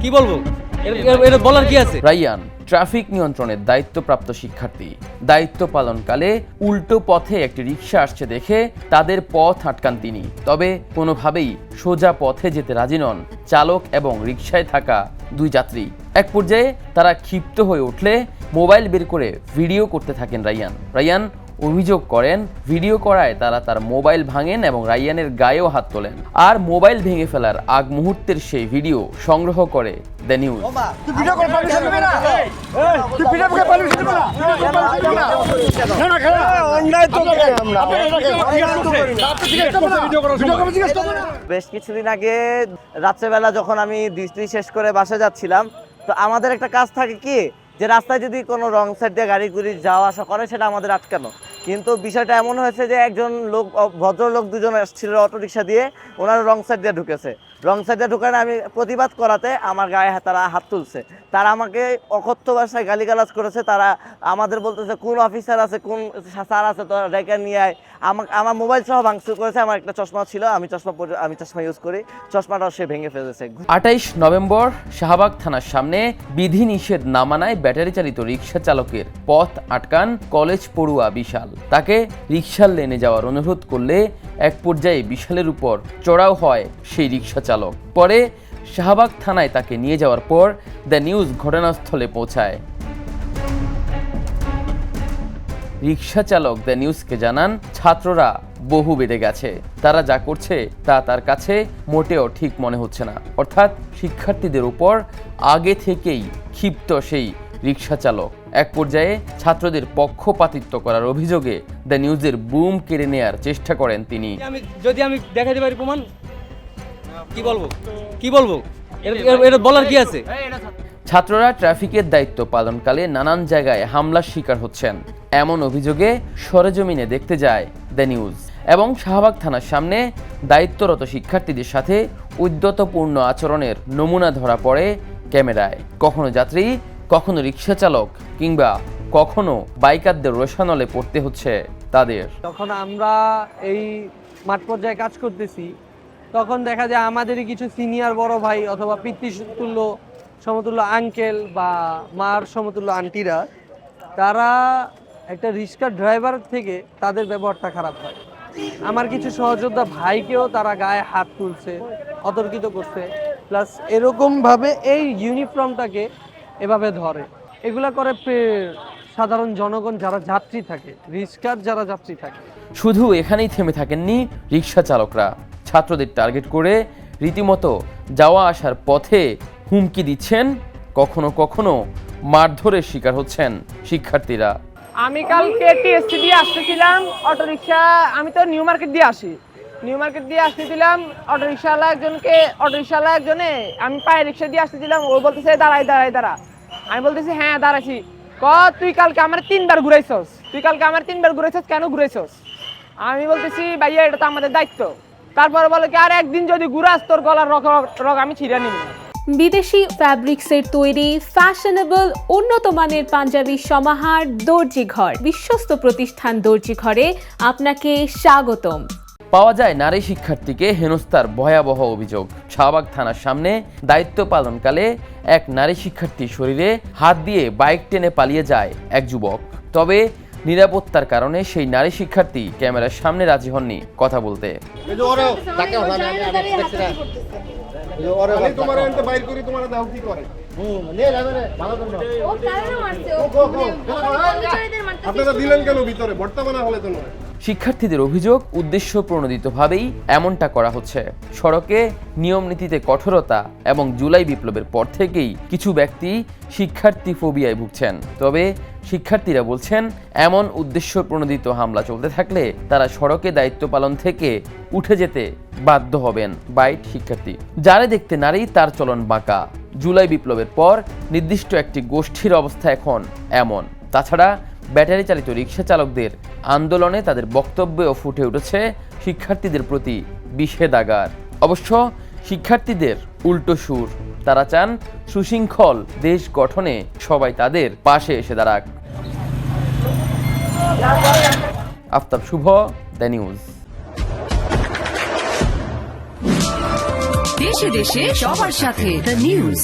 কি বলবো এটা বলার কি আছে? রাইয়ান ট্রাফিক নিয়ন্ত্রণের দায়িত্বপ্রাপ্ত শিক্ষার্থী। দায়িত্ব পালনকালে উল্টো পথে একটি রিকশা আসছে দেখে তাদের পথ আটকান তিনি। তবে কোনোভাবেই সোজা পথে যেতে রাজি নন চালক এবং রিকশায় থাকা দুই যাত্রী। এক পর্যায়ে তারা ক্ষিপ্ত হয়ে উঠলে মোবাইল বের করে ভিডিও করতে থাকেন রাইয়ান অভিযোগ করেন ভিডিও করায় তারা তার মোবাইল ভাঙেন এবং রাইয়ানের গায়েও হাত তোলেন। আর মোবাইল ভেঙে ফেলার আগ মুহূর্তের সেই ভিডিও সংগ্রহ করে দ্য নিউজ। বেশ কিছুদিন আগে রাত্রেবেলা যখন আমি ডিউটি শেষ করে বাসা যাচ্ছিলাম, তো আমাদের একটা কাজ থাকে কি যে রাস্তায় যদি কোনো রং সাইড দিয়ে গাড়ি গুড়ি যাওয়া আসা করে সেটা আমাদের আটকানো। কিন্তু বিষয়টা এমন হয়েছে যে একজন লোক ভদ্রলোক দুজন আসছিল অটোরিকশা দিয়ে, ওনারা রং সাইড দিয়ে ঢুকেছে। রং সাইড দিয়ে ঢুকানো আমি প্রতিবাদ করাতে আমার গায়ে তারা হাত তুলছে। তারা আমাকে অকথ্য ভাষায় গালিগালাজ করেছে। তারা আমাদের বলতেছে কোন অফিসার আছে, কোন স্যার আছে, তো ডেকে নিয়ে আয়। আমার মোবাইল সহ ভাঙচুর করেছে। আমার একটা চশমা ছিল, আমি চশমা ইউজ করি, চশমাটাও সে ভেঙে ফেলেছে। 28 নভেম্বর শাহবাগ থানার সামনে বিধিনিষেধ না মানায় ব্যাটারি চালিত রিকশা চালকের পথ আটকান কলেজ পড়ুয়া বিশাল। তাকে রিকশার লেনে যাওয়ার অনুরোধ করলে এক পর্যায়ে বিশালের উপর চড়াও হয় সেই রিকশা চালক। পরে শাহবাগ থানায় তাকে নিয়ে যাওয়ার পর দ্য নিউজ ঘটনাস্থলে পৌঁছায়। রিকশা চালক দ্য নিউজকে জানান ছাত্ররা বহু বেড়ে গেছে, তারা যা করছে তা তার কাছে মোটেও ঠিক মনে হচ্ছে না। অর্থাৎ শিক্ষার্থীদের উপর আগে থেকেই ক্ষিপ্ত সেই রিকশা চালক। এক পর্যায়ে ছাত্রদের পক্ষপাতিত্ব করার অভিযোগে দ্য নিউজের বুম কেড়ে নেয়ার চেষ্টা করেন তিনি। যদি আমি দেখাতে পারি প্রমাণ, কি বলবো এটা বলার কি আছে? ছাত্ররা ট্রাফিকের দায়িত্ব পালনকালে নানান জায়গায় হামলার শিকার হচ্ছেন এমন অভিযোগে সরেজমিনে দেখতে যায় দ্য নিউজ এবং শাহবাগ থানার সামনে দায়িত্বরত শিক্ষার্থীদের সাথে উদ্যতপূর্ণ আচরণের নমুনা ধরা পড়ে ক্যামেরায়। কখনো যাত্রী, কখনো রিকশা চালক কিংবা কখনো বাইকারদের রোষানলে পড়তে হচ্ছে তাদের। যখন আমরা এই মাঠ পর্যায়ে কাজ করতেছি তখন দেখা যায় আমাদেরই কিছু সিনিয়র বড় ভাই অথবা পিতৃতুল্য সমতুল্য আঙ্কেল বা মার সমতুল্য আন্টিরা, তারা একটা রিক্সার ড্রাইভার থেকে তাদের ব্যবহারটা খারাপ হয়। আমার কিছু সহযোদ্ধা ভাইকেও তারা গায়ে হাত তুলছে, অতর্কিত করছে, প্লাস এরকমভাবে এই ইউনিফর্মটাকে এভাবে ধরে। এগুলা করে সাধারণ জনগণ যারা যাত্রী থাকে, রিক্সার যারা যাত্রী থাকে। শুধু এখানেই থেমে থাকেননি রিকশা চালকরা, ছাত্রদের টার্গেট করে রীতিমতো যাওয়া আসার পথে হুমকি দিচ্ছেন, কখনো কখনো মারধরের শিকার হচ্ছেন শিক্ষার্থীরা। আমি কালকে টিএসসি দিয়ে আসতেছিলাম অটোরিকশা, আমি তো নিউ মার্কেট দিয়ে আসতেছিলাম। অটোরিকশাওয়ালা একজনে আমি পায়ে রিক্সা দিয়ে আসতেছিলাম, ও বলতেছে দাঁড়া। আমি বলতেছি হ্যাঁ দাঁড়াইছি। তুই কালকে আমার 3বার ঘুরাইছস, কেন ঘুরাইছস? আমি বলতেছি ভাইয়া এটা তো আমাদের দায়িত্ব। তারপরে বলে কি আর একদিন যদি ঘুরাস তোর গলার রগ আমি ছিঁড়ে নিব। বিদেশি ফ্যাব্রিক্সের তৈরি ফ্যাশনেবল উন্নত মানের পাঞ্জাবি সমাহার দর্জি ঘর। বিশ্বস্ত প্রতিষ্ঠান দর্জি ঘরে আপনাকে স্বাগতম। পাওয়া যায় নারী শিক্ষার্থীকে হেনস্থার ভয়াবহ অভিযোগ। শাহবাগ থানার সামনে দায়িত্ব পালনকালে এক নারী শিক্ষার্থীর শরীরে হাত দিয়ে বাইক টেনে পালিয়ে যায় এক যুবক। তবে নিরাপত্তার কারণে সেই নারী শিক্ষার্থী ক্যামেরার সামনে রাজি হননি কথা বলতে। শিক্ষার্থীদের অভিযোগ উদ্দেশ্য প্রণোদিতভাবেই এমনটা করা হচ্ছে। সড়কে নিয়ম নীতিতে কঠোরতা এবং জুলাই বিপ্লবের পর থেকেই কিছু ব্যক্তি শিক্ষার্থী ফোবিয়ায় ভুগছেন। তবে শিক্ষার্থীরা বলছেন এমন উদ্দেশ্য প্রণোদিত হামলা চলতে থাকলে তারা সড়কে দায়িত্ব পালন থেকে উঠে যেতে বাধ্য হবেন। বাইট শিক্ষার্থী, যারে দেখতে নারী তার চলন বাঁকা। জুলাই বিপ্লবের পর নির্দিষ্ট একটি গোষ্ঠীর অবস্থা এখন এমন। তাছাড়া ব্যাটারি চালিত রিকশা চালকদের আন্দোলনে তাদের বক্তব্যেও ফুটে উঠেছে শিক্ষার্থীদের প্রতি বিষেধাগার। অবশ্য শিক্ষার্থীদের উল্টো সুর, তারা চান সুশৃঙ্খল দেশ গঠনে সবাই তাদের পাশে এসে দাঁড়াক। আফতাব শুভ, দ্য নিউজ। দেশে দেশে সবার সাথে দ্য নিউজ।